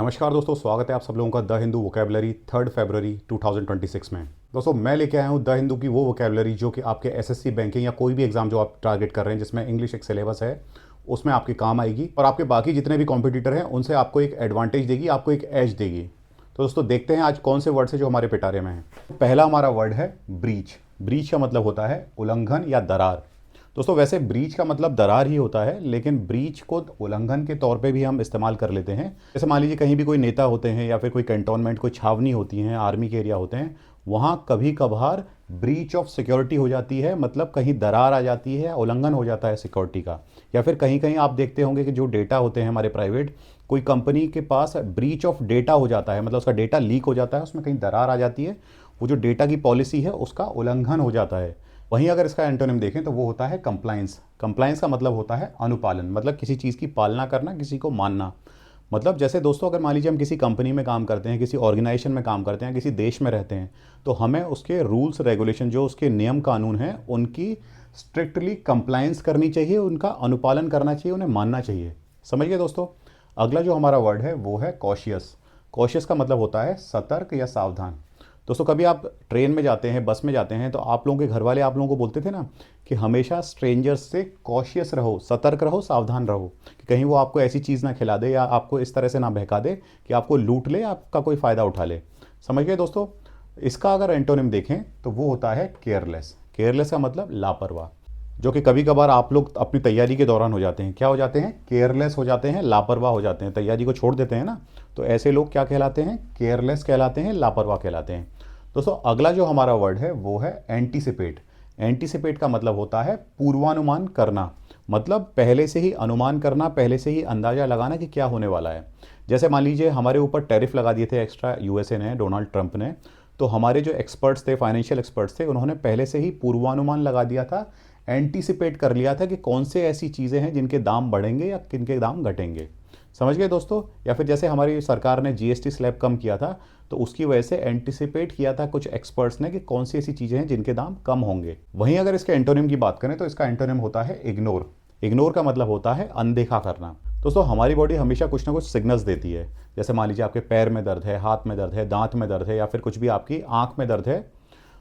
नमस्कार दोस्तों, स्वागत है आप सब लोगों का द हिंदू वोकैबुलरी 3 फरवरी 2026 में। दोस्तों मैं लेके आया हूँ द हिंदू की वो वोकैबुलरी जो कि आपके एसएससी बैंकिंग या कोई भी एग्जाम जो आप टारगेट कर रहे हैं जिसमें इंग्लिश एक सिलेबस है उसमें आपके काम आएगी और आपके बाकी जितने भी कॉम्पिटिटर हैं उनसे आपको एक एडवांटेज देगी, आपको एक एज देगी। तो दोस्तों देखते हैं आज कौन से वर्ड से जो हमारे पिटारे में हैं। पहला हमारा वर्ड है ब्रीच। ब्रीच का मतलब होता है उल्लंघन या दरार। दोस्तों वैसे ब्रीच का मतलब दरार ही होता है, लेकिन ब्रीच को उल्लंघन के तौर पे भी हम इस्तेमाल कर लेते हैं। जैसे मान लीजिए कहीं भी कोई नेता होते हैं या फिर कोई कैंटोनमेंट, कोई छावनी होती है, आर्मी के एरिया होते हैं, वहाँ कभी कभार ब्रीच ऑफ सिक्योरिटी हो जाती है, मतलब कहीं दरार आ जाती है, उल्लंघन हो जाता है सिक्योरिटी का। या फिर कहीं कहीं आप देखते होंगे कि जो डेटा होते हैं हमारे प्राइवेट, कोई कंपनी के पास ब्रीच ऑफ डेटा हो जाता है, मतलब उसका डेटा लीक हो जाता है, उसमें कहीं दरार आ जाती है, वो जो डेटा की पॉलिसी है उसका उल्लंघन हो जाता है। वहीं अगर इसका एंटोनिम देखें तो वो होता है कंप्लायंस। कंप्लायंस का मतलब होता है अनुपालन, मतलब किसी चीज़ की पालना करना, किसी को मानना। मतलब जैसे दोस्तों अगर मान लीजिए हम किसी कंपनी में काम करते हैं, किसी ऑर्गेनाइजेशन में काम करते हैं, किसी देश में रहते हैं, तो हमें उसके रूल्स रेगुलेशन, जो उसके नियम कानून हैं, उनकी स्ट्रिक्टली कंप्लायंस करनी चाहिए, उनका अनुपालन करना चाहिए, उन्हें मानना चाहिए। समझिए दोस्तों। अगला जो हमारा वर्ड है वो है कॉशियस। कॉशियस का मतलब होता है सतर्क या सावधान। दोस्तों कभी आप ट्रेन में जाते हैं, बस में जाते हैं, तो आप लोगों के घर वाले आप लोगों को बोलते थे ना कि हमेशा स्ट्रेंजर्स से कॉशियस रहो, सतर्क रहो, सावधान रहो, कि कहीं वो आपको ऐसी चीज़ ना खिला दे या आपको इस तरह से ना बहका दे कि आपको लूट ले, आपका कोई फ़ायदा उठा ले। समझ गए दोस्तों। इसका अगर एंटोनिम देखें तो वो होता है केयरलेस। केयरलेस का मतलब लापरवाह, जो कि कभी कभार आप लोग अपनी तैयारी के दौरान हो जाते हैं। क्या हो जाते हैं? केयरलेस हो जाते हैं, लापरवाह हो जाते हैं, तैयारी को छोड़ देते हैं ना। तो ऐसे लोग क्या कहलाते हैं? केयरलेस कहलाते हैं, लापरवाह कहलाते हैं। दोस्तों अगला जो हमारा वर्ड है वो है एंटीसिपेट। एंटीसिपेट का मतलब होता है पूर्वानुमान करना, मतलब पहले से ही अनुमान करना, पहले से ही अंदाजा लगाना कि क्या होने वाला है। जैसे मान लीजिए हमारे ऊपर टैरिफ लगा दिए थे एक्स्ट्रा यूएसए ने, डोनाल्ड ट्रंप ने, तो हमारे जो एक्सपर्ट्स थे, फाइनेंशियल एक्सपर्ट्स थे, उन्होंने पहले से ही पूर्वानुमान लगा दिया था, एंटीसिपेट कर लिया था कि कौन से ऐसी चीज़ें हैं जिनके दाम बढ़ेंगे या किनके दाम घटेंगे। समझ गए दोस्तों। या फिर जैसे हमारी सरकार ने जीएसटी स्लैब कम किया था, तो उसकी वजह से एंटिसिपेट किया था कुछ एक्सपर्ट्स ने कि कौन सी ऐसी चीज़ें हैं जिनके दाम कम होंगे। वहीं अगर इसके एंटोनिम की बात करें तो इसका एंटोनिम होता है इग्नोर। इग्नोर का मतलब होता है अनदेखा करना। दोस्तों हमारी बॉडी हमेशा कुछ ना कुछ सिग्नल्स देती है। जैसे मान लीजिए आपके पैर में दर्द है, हाथ में दर्द है, दांत में दर्द है, या फिर कुछ भी आपकी आंख में दर्द है,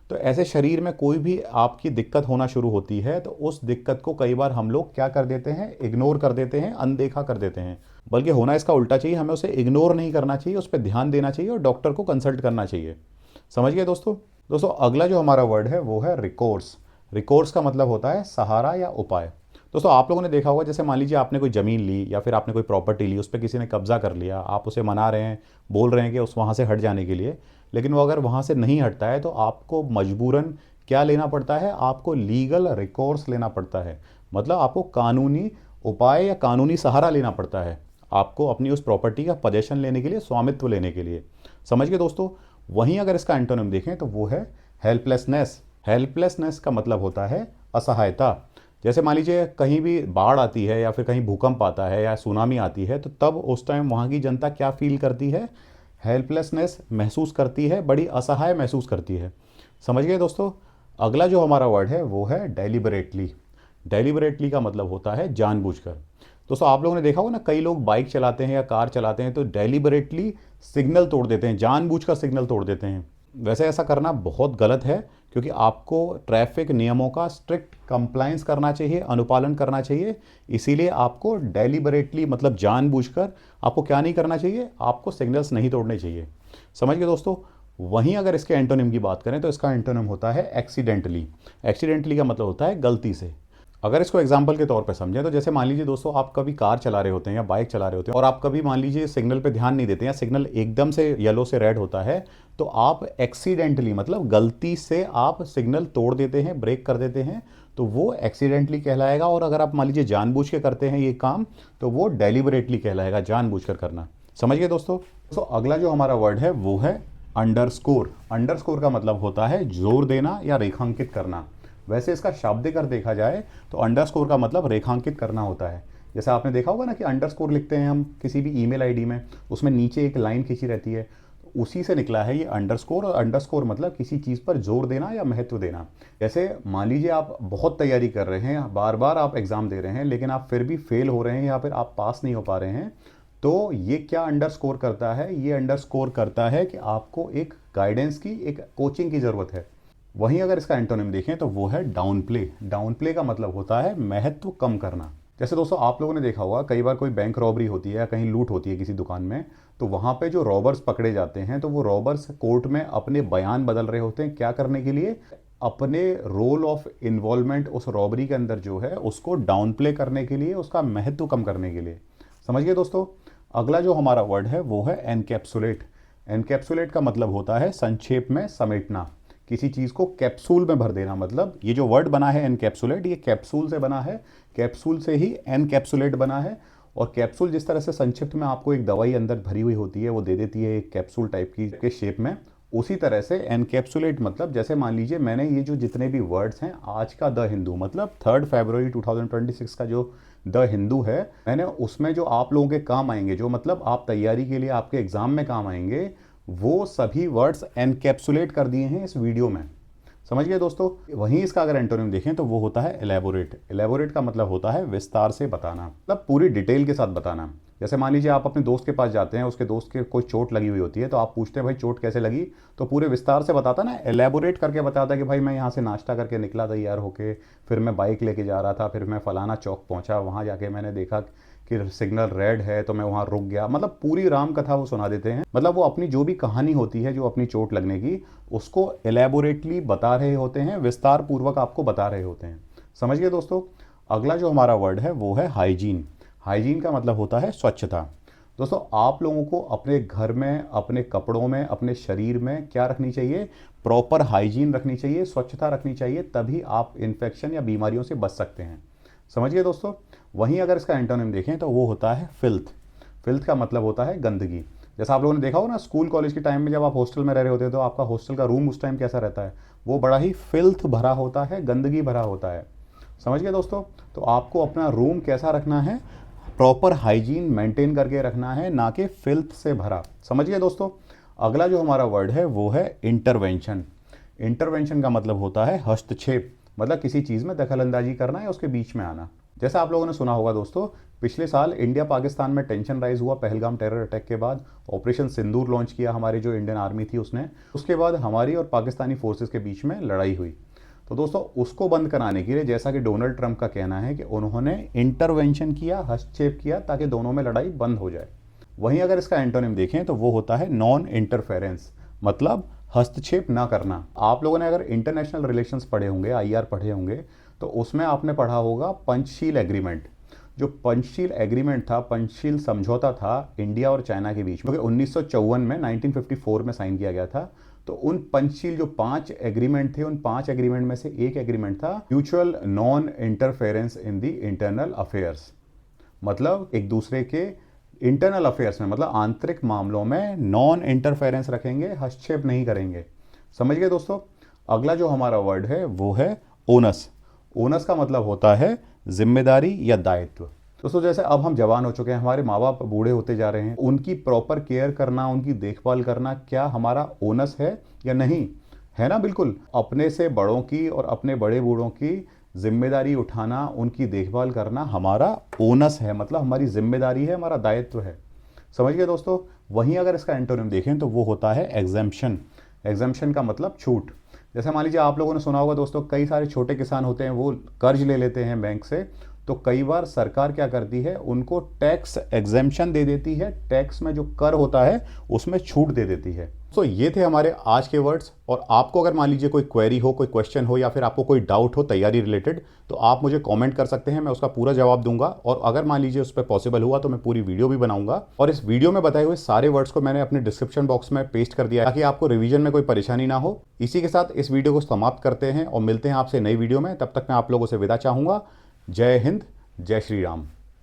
तो ऐसे शरीर में कोई भी आपकी दिक्कत होना शुरू होती है तो उस दिक्कत को कई बार हम लोग क्या कर देते हैं? इग्नोर कर देते हैं, अनदेखा कर देते हैं। बल्कि होना इसका उल्टा चाहिए, हमें उसे इग्नोर नहीं करना चाहिए, उस पर ध्यान देना चाहिए और डॉक्टर को कंसल्ट करना चाहिए। समझ गए दोस्तों। दोस्तों अगला जो हमारा वर्ड है वो है रिकोर्स। रिकोर्स का मतलब होता है सहारा या उपाय। दोस्तों आप लोगों ने देखा होगा, जैसे मान लीजिए आपने कोई ज़मीन ली या फिर आपने कोई प्रॉपर्टी ली, उस पर किसी ने कब्जा कर लिया, आप उसे मना रहे हैं, बोल रहे हैं कि उस वहाँ से हट जाने के लिए, लेकिन वो अगर वहाँ से नहीं हटता है तो आपको मजबूरन क्या लेना पड़ता है? आपको लीगल रिकोर्स लेना पड़ता है, मतलब आपको कानूनी उपाय या कानूनी सहारा लेना पड़ता है, आपको अपनी उस प्रॉपर्टी का पोजेशन लेने के लिए, स्वामित्व लेने के लिए। समझ गए दोस्तों। वहीं अगर इसका एंटोनिम देखें तो वो है हेल्पलेसनेस। हेल्पलेसनेस का मतलब होता है असहायता। जैसे मान लीजिए कहीं भी बाढ़ आती है या फिर कहीं भूकंप आता है या सुनामी आती है, तो तब उस टाइम वहाँ की जनता क्या फील करती है? हेल्पलेसनेस महसूस करती है, बड़ी असहाय महसूस करती है। समझ गए दोस्तों। अगला जो हमारा वर्ड है वो है डेलिबरेटली। डेलिबरेटली का मतलब होता है जानबूझकर। दोस्तों आप लोगों ने देखा होगा ना, कई लोग बाइक चलाते हैं या कार चलाते हैं तो डेलिबरेटली सिग्नल तोड़ देते हैं, जानबूझकर सिग्नल तोड़ देते हैं। वैसे ऐसा करना बहुत गलत है, क्योंकि आपको ट्रैफिक नियमों का स्ट्रिक्ट कंप्लायंस करना चाहिए, अनुपालन करना चाहिए। इसीलिए आपको डेलिबरेटली मतलब जानबूझकर आपको क्या नहीं करना चाहिए? आपको सिग्नल्स नहीं तोड़ने चाहिए। समझ गए दोस्तों। वहीं अगर इसके एंटोनिम की बात करें तो इसका एंटोनिम होता है एक्सीडेंटली। एक्सीडेंटली का मतलब होता है गलती से। अगर इसको एग्जाम्पल के तौर पे समझें तो जैसे मान लीजिए दोस्तों आप कभी कार चला रहे होते हैं या बाइक चला रहे होते हैं और आप कभी मान लीजिए सिग्नल पे ध्यान नहीं देते हैं, सिग्नल एकदम से येलो से रेड होता है, तो आप एक्सीडेंटली मतलब गलती से आप सिग्नल तोड़ देते हैं, ब्रेक कर देते हैं, तो वो एक्सीडेंटली कहलाएगा। और अगर आप मान लीजिए जानबूझ के करते हैं ये काम, तो वो डेलिबरेटली कहलाएगा, जानबूझकर करना। समझ गए दोस्तों। तो अगला जो हमारा वर्ड है वो है अंडरस्कोर। अंडरस्कोर का मतलब होता है जोर देना या रेखांकित करना। वैसे इसका शाब्दिक अर्थ देखा जाए तो अंडरस्कोर का मतलब रेखांकित करना होता है। जैसे आपने देखा होगा ना कि अंडरस्कोर लिखते हैं हम किसी भी ईमेल आईडी में, उसमें नीचे एक लाइन खींची रहती है, तो उसी से निकला है ये अंडरस्कोर। और अंडरस्कोर मतलब किसी चीज़ पर जोर देना या महत्व देना। जैसे मान लीजिए आप बहुत तैयारी कर रहे हैं, बार बार आप एग्ज़ाम दे रहे हैं, लेकिन आप फिर भी फेल हो रहे हैं या फिर आप पास नहीं हो पा रहे हैं, तो ये क्या अंडरस्कोर करता है? ये अंडरस्कोर करता है कि आपको एक गाइडेंस की, एक कोचिंग की ज़रूरत है। वहीं अगर इसका एंटोनिम देखें तो वो है डाउन प्ले। डाउन प्ले का मतलब होता है महत्व कम करना। जैसे दोस्तों आप लोगों ने देखा होगा, कई बार कोई बैंक रॉबरी होती है या कहीं लूट होती है किसी दुकान में, तो वहाँ पे जो रॉबर्स पकड़े जाते हैं तो वो रॉबर्स कोर्ट में अपने बयान बदल रहे होते हैं। क्या करने के लिए? अपने रोल ऑफ इन्वॉल्वमेंट उस रॉबरी के अंदर जो है उसको डाउन प्ले करने के लिए, उसका महत्व कम करने के लिए। समझ गए दोस्तों? अगला जो हमारा वर्ड है वो है एनकैप्सुलेट। एनकैप्सुलेट का मतलब होता है संक्षेप में समेटना, किसी चीज़ को कैप्सूल में भर देना। मतलब ये जो वर्ड बना है एनकैप्सुलेट, ये कैप्सूल से बना है, कैप्सूल से ही एनकैप्सुलेट बना है। और कैप्सूल जिस तरह से संक्षिप्त में आपको एक दवाई अंदर भरी हुई होती है, वो दे देती है एक कैप्सूल टाइप की के शेप में, उसी तरह से एनकैप्सुलेट मतलब जैसे मान लीजिए मैंने ये जो जितने भी वर्ड्स हैं आज का द हिंदू मतलब 3 फरवरी 2026 का जो द हिंदू है, मैंने उसमें जो आप लोगों के काम आएंगे, जो मतलब आप तैयारी के लिए आपके एग्जाम में काम आएंगे, वो सभी वर्ड्स एनकैप्सुलेट कर दिए हैं इस वीडियो में। समझ गए दोस्तों? वहीं इसका अगर एंटोनिम देखें तो वो होता है एलैबोरेट। एलैबोरेट का मतलब होता है विस्तार से बताना, मतलब पूरी डिटेल के साथ बताना। जैसे मान लीजिए आप अपने दोस्त के पास जाते हैं, उसके दोस्त के कोई चोट लगी हुई होती है, तो आप पूछते हैं भाई चोट कैसे लगी, तो पूरे विस्तार से बताता ना, एलैबोरेट करके बताता कि भाई मैं यहाँ से नाश्ता करके निकला तैयार होके, फिर मैं बाइक लेके जा रहा था, फिर मैं फलाना चौक पहुँचा, वहाँ जाके मैंने देखा कि सिग्नल रेड है तो मैं वहाँ रुक गया। मतलब पूरी राम कथा वो सुना देते हैं। मतलब वो अपनी जो भी कहानी होती है, जो अपनी चोट लगने की, उसको एलैबोरेटली बता रहे होते हैं, विस्तार पूर्वक आपको बता रहे होते हैं। समझ गए दोस्तों? अगला जो हमारा वर्ड है वो है हाइजीन। हाइजीन का मतलब होता है स्वच्छता। दोस्तों आप लोगों को अपने घर में, अपने कपड़ों में, अपने शरीर में क्या रखनी चाहिए? प्रॉपर हाइजीन रखनी चाहिए, स्वच्छता रखनी चाहिए, तभी आप इन्फेक्शन या बीमारियों से बच सकते हैं। समझ गए दोस्तों? वहीं अगर इसका एंटोनिम देखें तो वो होता है फिल्थ। फिल्थ का मतलब होता है गंदगी। जैसा आप लोगों ने देखा हो ना, स्कूल कॉलेज के टाइम में जब आप हॉस्टल में रह रहे होते हैं तो आपका हॉस्टल का रूम उस टाइम कैसा रहता है? वो बड़ा ही फिल्थ भरा होता है, गंदगी भरा होता है। समझ गए दोस्तों? तो आपको अपना रूम कैसा रखना है? प्रॉपर हाइजीन मेंटेन करके रखना है, ना कि फिल्थ से भरा। समझ गए दोस्तों? अगला जो हमारा वर्ड है वो है इंटरवेंशन। इंटरवेंशन का मतलब होता है हस्तक्षेप, मतलब किसी चीज़ में दखल अंदाजी करना या उसके बीच में आना। जैसा आप लोगों ने सुना होगा दोस्तों, पिछले साल इंडिया पाकिस्तान में टेंशन राइज हुआ पहलगाम टेरर अटैक के बाद। ऑपरेशन सिंदूर लॉन्च किया हमारी जो इंडियन आर्मी थी उसने। उसके बाद हमारी और पाकिस्तानी फोर्सेस के बीच में लड़ाई हुई। तो दोस्तों उसको बंद कराने के लिए, जैसा कि डोनाल्ड ट्रंप का कहना है कि उन्होंने इंटरवेंशन किया, हस्तक्षेप किया, ताकि दोनों में लड़ाई बंद हो जाए। वहीं अगर इसका एंटोनिम देखें तो वो होता है नॉन इंटरफेरेंस, मतलब हस्तक्षेप ना करना। आप लोगों ने अगर इंटरनेशनल रिलेशंस पढ़े होंगे, आईआर पढ़े होंगे, तो उसमें आपने पढ़ा होगा पंचशील एग्रीमेंट। जो पंचशील एग्रीमेंट था, पंचशील समझौता था इंडिया और चाइना के बीच में, 1954 में 1954 में साइन किया गया था। तो उन पंचशील जो 5 एग्रीमेंट थे, उन 5 एग्रीमेंट में से एक एग्रीमेंट था mutual non interference in the internal affairs. मतलब एक दूसरे के इंटरनल अफेयर्स में, मतलब आंतरिक मामलों में नॉन इंटरफेरेंस रखेंगे, हस्तक्षेप नहीं करेंगे। समझ गए दोस्तों? अगला जो हमारा वर्ड है वो है ओनस। ओनस का मतलब होता है जिम्मेदारी या दायित्व। दोस्तों जैसे अब हम जवान हो चुके हैं, हमारे माँ बाप बूढ़े होते जा रहे हैं, उनकी प्रॉपर केयर करना, उनकी देखभाल करना क्या हमारा ओनस है या नहीं? है ना? बिल्कुल। अपने से बड़ों की और अपने बड़े बूढ़ों की जिम्मेदारी उठाना, उनकी देखभाल करना हमारा ओनस है, मतलब हमारी जिम्मेदारी है, हमारा दायित्व है। समझ गए दोस्तों? वहीं अगर इसका एंटोनिम देखें तो वो होता है एग्जेम्पशन। एग्जेम्पशन का मतलब छूट। जैसे मान लीजिए आप लोगों ने सुना होगा दोस्तों, कई सारे छोटे किसान होते हैं, वो कर्ज ले लेते हैं बैंक से, तो कई बार सरकार क्या करती है, उनको टैक्स एग्जेम्पशन दे देती है, टैक्स में जो कर होता है उसमें छूट दे देती है। तो ये थे हमारे आज के वर्ड्स। और आपको अगर मान लीजिए कोई क्वेरी हो, कोई क्वेश्चन हो, या फिर आपको कोई डाउट हो तैयारी रिलेटेड, तो आप मुझे कमेंट कर सकते हैं, मैं उसका पूरा जवाब दूंगा। और अगर मान लीजिए उस पर पॉसिबल हुआ तो मैं पूरी वीडियो भी बनाऊंगा। और इस वीडियो में बताए हुए सारे वर्ड्स को मैंने अपने डिस्क्रिप्शन बॉक्स में पेस्ट कर दिया है, ताकि आपको रिवीजन में कोई परेशानी ना हो। इसी के साथ इस वीडियो को समाप्त करते हैं और मिलते हैं आपसे नई वीडियो में। तब तक मैं आप लोगों से विदा चाहूंगा। जय हिंद, जय श्री राम।